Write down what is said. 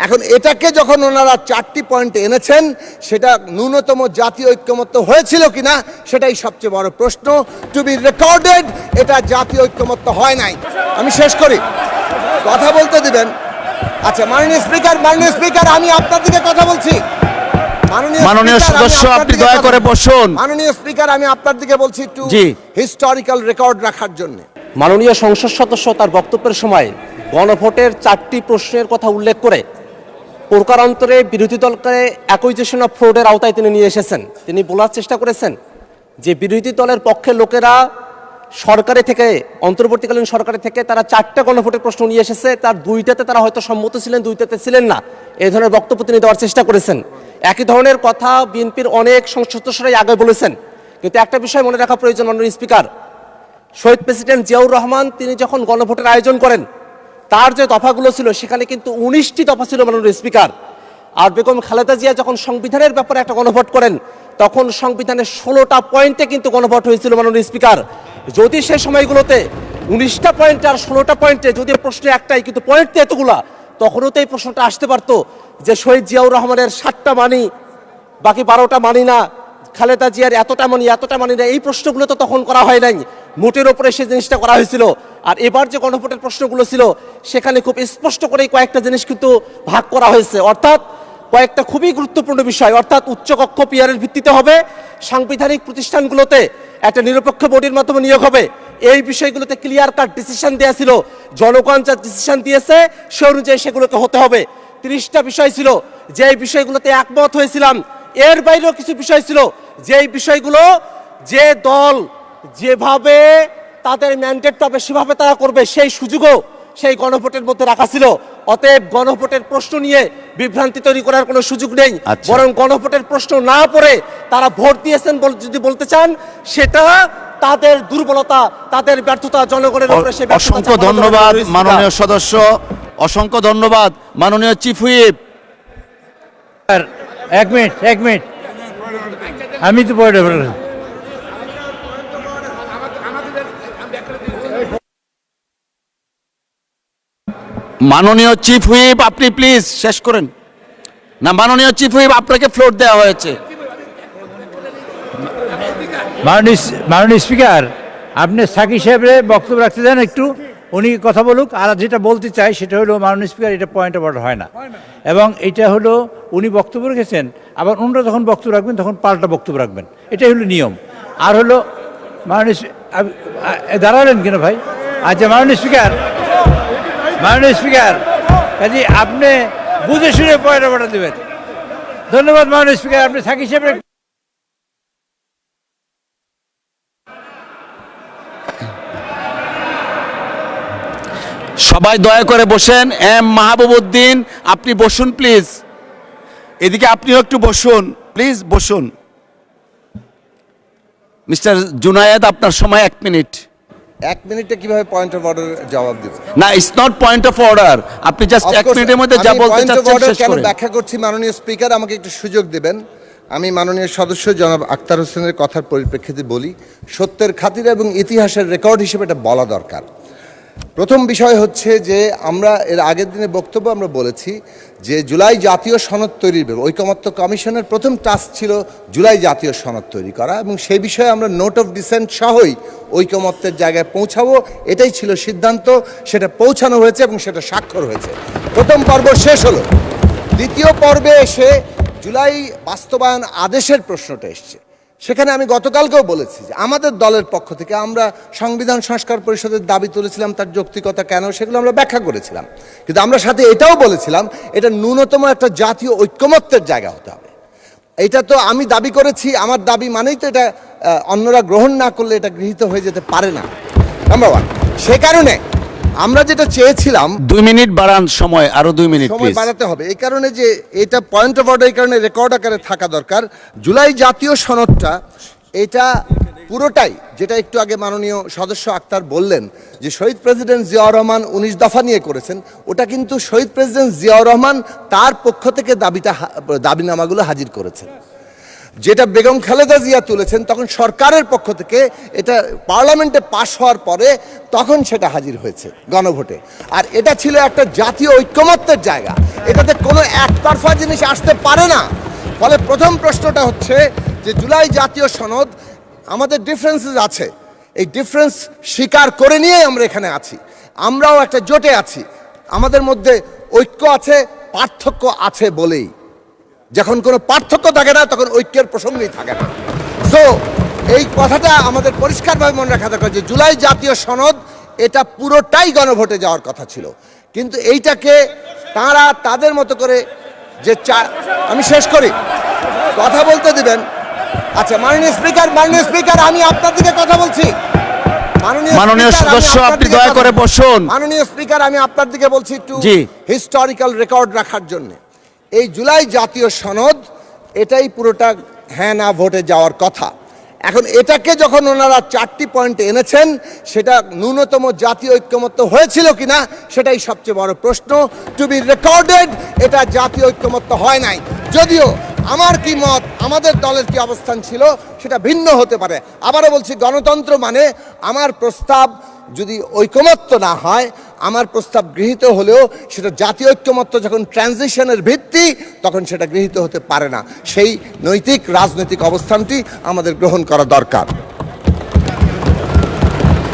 এখন এটাকে যখন ওনারা 4টি পয়েন্টে এনেছেন, সেটা ন্যূনতম জাতীয় ঐক্যমত্য হয়েছিল কিনা সেটাই সবচেয়ে বড় প্রশ্ন। টু বি রেকর্ডেড, এটা জাতীয় ঐক্যমত্য হয় নাই। আমি শেষ করি, কথা বলতে দিবেন? আচ্ছা, মাননীয় স্পিকার, আমি আপনার দিকে কথা বলছি। মাননীয় সদস্য, আপনি দয়া করে বসুন। মাননীয় স্পিকার, আমি আপনার দিকে বলছি একটু হিস্টোরিক্যাল রেকর্ড রাখার জন্য। মাননীয় সংসদ সদস্য তার বক্তব্যের সময় গণভোটের 4টি প্রশ্নের কথা উল্লেখ করে প্রকারান্তরে বিরোধী দলকে অ্যাকুইজিশন অফ ফ্রডের আওতায় তিনি নিয়ে এসেছেন। তিনি বলার চেষ্টা করেছেন যে বিরোধী দলের পক্ষের লোকেরা সরকারে থেকে, অন্তর্বর্তীকালীন সরকারে থেকে তারা 4টা গণভোটের প্রশ্ন নিয়ে এসেছে, তার 2টাতে তারা হয়তো সম্মত ছিলেন, 2টাতে ছিলেন না। এই ধরনের বক্তব্য তিনি দেওয়ার চেষ্টা করেছেন। একই ধরনের কথা বিএনপির অনেক সংসদ সদস্যরাই আগে বলেছেন। কিন্তু একটা বিষয় মনে রাখা প্রয়োজন, মাননীয় স্পিকার, শহীদ প্রেসিডেন্ট জিয়াউর রহমান তিনি যখন গণভোটের আয়োজন করেন, তার যে দফাগুলো ছিল সেখানে কিন্তু 19টি দফা ছিল, মাননীয় স্পিকার। আর বেগম খালেদা জিয়া যখন সংবিধানের ব্যাপারে একটা গণভোট করেন, তখন সংবিধানের 16টা পয়েন্টে কিন্তু গণভোট হয়েছিল, মাননীয় স্পিকার। যদি সেই সময়গুলোতে 19টা পয়েন্টে আর 16টা পয়েন্টে যদি প্রশ্ন একটাই, কিন্তু পয়েন্ট এতগুলা, তখনও তো এই প্রশ্নটা আসতে পারতো যে শহীদ জিয়াউর রহমানের 7টা মানি, বাকি 12টা মানি না, খালেদা জিয়ার এতটা মানি না। এই প্রশ্নগুলো তো তখন করা হয় নাই, মোটের ওপরে সেই জিনিসটা করা হয়েছিল। আর এবার যে গণভোটের প্রশ্নগুলো ছিল সেখানে খুব স্পষ্ট করেই কয়েকটা জিনিস কিন্তু ভাগ করা হয়েছে, অর্থাৎ কয়েকটা খুবই গুরুত্বপূর্ণ বিষয়, অর্থাৎ উচ্চকক্ষ পিয়ারের ভিত্তিতে হবে, সাংবিধানিক প্রতিষ্ঠানগুলোতে একটা নিরপেক্ষ বডির মাধ্যমে নিয়োগ হবে। এই বিষয়গুলোতে ক্লিয়ার কাট ডিসিশন দেওয়া ছিল, জনগণ যা ডিসিশন দিয়েছে সে অনুযায়ী সেগুলোকে হতে হবে। 30টা বিষয় ছিল, যে বিষয়গুলোতে একমত হয়েছিলাম। এর বাইরেও কিছু বিষয় ছিল, যেই বিষয়গুলো যে দল যেভাবে তাদের ম্যান্ডেট পাবে সেভাবে তারা করবে, সেই সুযোগও সেই গণভোটের মধ্যে রাখা ছিল। অতএব গণভোটের প্রশ্ন নিয়ে বিভ্রান্তি তৈরি করার কোনো সুযোগ নেই, বরং গণভোটের প্রশ্ন না পড়ে তারা ভোট দিয়েছেন যদি বলতে চান, সেটা তাদের দুর্বলতা, তাদের ব্যর্থতা, জনগণের উপরে সে ব্যর্থতা। অসংখ্য ধন্যবাদ মাননীয় সদস্য, অসংখ্য ধন্যবাদ মাননীয় চিফ হুইপ। এক মিনিট, আমি তো পড়ে মাননীয় চিফ হুইপ, আপনি প্লিজ শেষ করেন না। মাননীয় চিফ হুইপ, আপনাকে ফ্লোর দেওয়া হয়েছে। মাননীয় স্পিকার, আপনি সাকি সাহেবের বক্তব্য রাখতে দেন একটু, উনি কথা বলুক। আর যেটা বলতে চাই সেটা হলো, মাননীয় স্পিকার, এটা পয়েন্ট অফ অর্ডার হয় না, এবং এটা হলো উনি বক্তব্য রেখেছেন, আবার অন্যরা যখন বক্তব্য রাখবেন তখন পাল্টা বক্তব্য রাখবেন, এটাই হলো নিয়ম। আর হলো মাননীয় দাঁড়ালেন কেন ভাই? আচ্ছা, মাননীয় স্পিকার, কাজে আপনি বুঝে শুনে পয়েন্ট অফ অর্ডার দেবেন। ধন্যবাদ মাননীয় স্পিকার, আপনি সাকি সাহেবের। সবাই দয়া করে বসেন। এম মাহবুবউদ্দিন, আপনি বসুন প্লিজ। এদিকে আপনিও একটু বসুন প্লিজ, বসুন। মিস্টার জুনায়েদ, আপনার সময় 1 মিনিট। 1 মিনিটে কিভাবে পয়েন্ট অফ অর্ডার জবাব দিবেন? না, it's not point of order. আপনি জাস্ট 1 মিনিটের মধ্যে যা বলতে চাচ্ছেন শেষ করুন। ব্যাখ্যা করছি মাননীয় স্পিকার, আমাকে একটু সুযোগ দিবেন। আমি মাননীয় সদস্য জনাব আক্তার হোসেনের কথার পরিপ্রেক্ষিতে বলি, সত্যের খাতিরে এবং ইতিহাসের রেকর্ড হিসেবে এটা বলা দরকার। প্রথম বিষয় হচ্ছে যে আমরা এর আগের দিনে বক্তব্য আমরা বলেছি যে জুলাই জাতীয় সনদ তৈরির ব্যাপারে ঐকমত্য কমিশনের প্রথম টাস্ক ছিল জুলাই জাতীয় সনদ তৈরি করা, এবং সেই বিষয়ে আমরা নোট অফ ডিসেন্ট সহই ঐকমত্যের জায়গায় পৌঁছাবো, এটাই ছিল সিদ্ধান্ত। সেটা পৌঁছানো হয়েছে এবং সেটা স্বাক্ষর হয়েছে। প্রথম পর্ব শেষ হলো। দ্বিতীয় পর্বে এসে জুলাই বাস্তবায়ন আদেশের প্রশ্নটা এসছে। সেখানে আমি গতকালকেও বলেছি যে আমাদের দলের পক্ষ থেকে আমরা সংবিধান সংস্কার পরিষদের দাবি তুলেছিলাম, তার যৌক্তিকতা কেন সেগুলো আমরা ব্যাখ্যা করেছিলাম। কিন্তু আমরা সাথে এটাও বলেছিলাম এটা ন্যূনতম একটা জাতীয় ঐক্যমত্যের জায়গা হতে হবে। এটা তো আমি দাবি করেছি, আমার দাবি মানেই তো এটা অন্যরা গ্রহণ না করলে এটা গৃহীত হয়ে যেতে পারে না, নাম্বার 1। সে কারণে আমরা যেটা চেয়েছিলাম, 2 মিনিট বাড়ান সময়, আরো 2 মিনিট সময় বাড়াতে হবে, এই কারণে যে এটা পয়েন্ট অফ অর্ডার, এই কারণে রেকর্ড আকারে থাকা দরকার। জুলাই জাতীয় সনদটা এটা পুরোটাই, যেটা একটু আগে মাননীয় সদস্য আক্তার বললেন যে শহীদ প্রেসিডেন্ট জিয়াউর রহমান 19 দফা নিয়ে করেছেন, ওটা কিন্তু শহীদ প্রেসিডেন্ট জিয়াউর রহমান তার পক্ষ থেকে দাবিনামাগুলো হাজির করেছেন। যেটা বেগম খালেদা জিয়া তুলেছেন তখন সরকারের পক্ষ থেকে এটা পার্লামেন্টে পাশ হওয়ার পরে তখন সেটা হাজির হয়েছে গণভোটে। আর এটা ছিল একটা জাতীয় ঐক্যমত্যের জায়গা, এটাতে কোনো একতরফা জিনিস আসতে পারে না। ফলে প্রথম প্রশ্নটা হচ্ছে যে জুলাই জাতীয় সনদ, আমাদের ডিফারেন্সেস আছে, এই ডিফারেন্স স্বীকার করে নিয়েই আমরা এখানে আছি। আমরাও একটা জোটে আছি, আমাদের মধ্যে ঐক্য আছে, পার্থক্য আছে বলেই। যখন কোনো পার্থক্য থাকে না তখন ঐক্যের প্রসঙ্গই থাকে না। সো এই কথাটা আমাদের পরিষ্কারভাবে মনে রাখা দরকার যে জুলাই জাতীয় সনদ এটা পুরোটাই গণভোটে যাওয়ার কথা ছিল, কিন্তু এইটাকে তারা তাদের মতো করে যে আমি শেষ করি, কথা বলতে দিবেন। আচ্ছা মাননীয় স্পিকার আমি আপনার দিকে কথা বলছি। মাননীয় সদস্য আপনি দয়া করে বসুন। মাননীয় স্পিকার আমি আপনার দিকে বলছি একটু জি। হিস্টোরিক্যাল রেকর্ড রাখার জন্য। এই জুলাই জাতীয় সনদ এটাই পুরোটা হ্যাঁ না ভোটে যাওয়ার কথা। এখন এটাকে যখন ওনারা 4টি পয়েন্টে এনেছেন, সেটা ন্যূনতম জাতীয় ঐক্যমত্য হয়েছিল কিনা সেটাই সবচেয়ে বড় প্রশ্ন। টু বি রেকর্ডেড, এটা জাতীয় ঐক্যমত্য হয় নাই। যদিও আমার কি মত, আমাদের দলের কি অবস্থান ছিল সেটা ভিন্ন হতে পারে। আবারও বলছি, গণতন্ত্র মানে আমার প্রস্তাব যদি ঐকমত্য না হয়, আমার প্রস্তাব গৃহীত হলেও সেটা জাতীয় ঐক্যমত্য যখন ট্রানজিশনের ভিত্তি, তখন সেটা গৃহীত হতে পারে না। সেই নৈতিক রাজনৈতিক অবস্থানটি আমাদের গ্রহণ করা দরকার।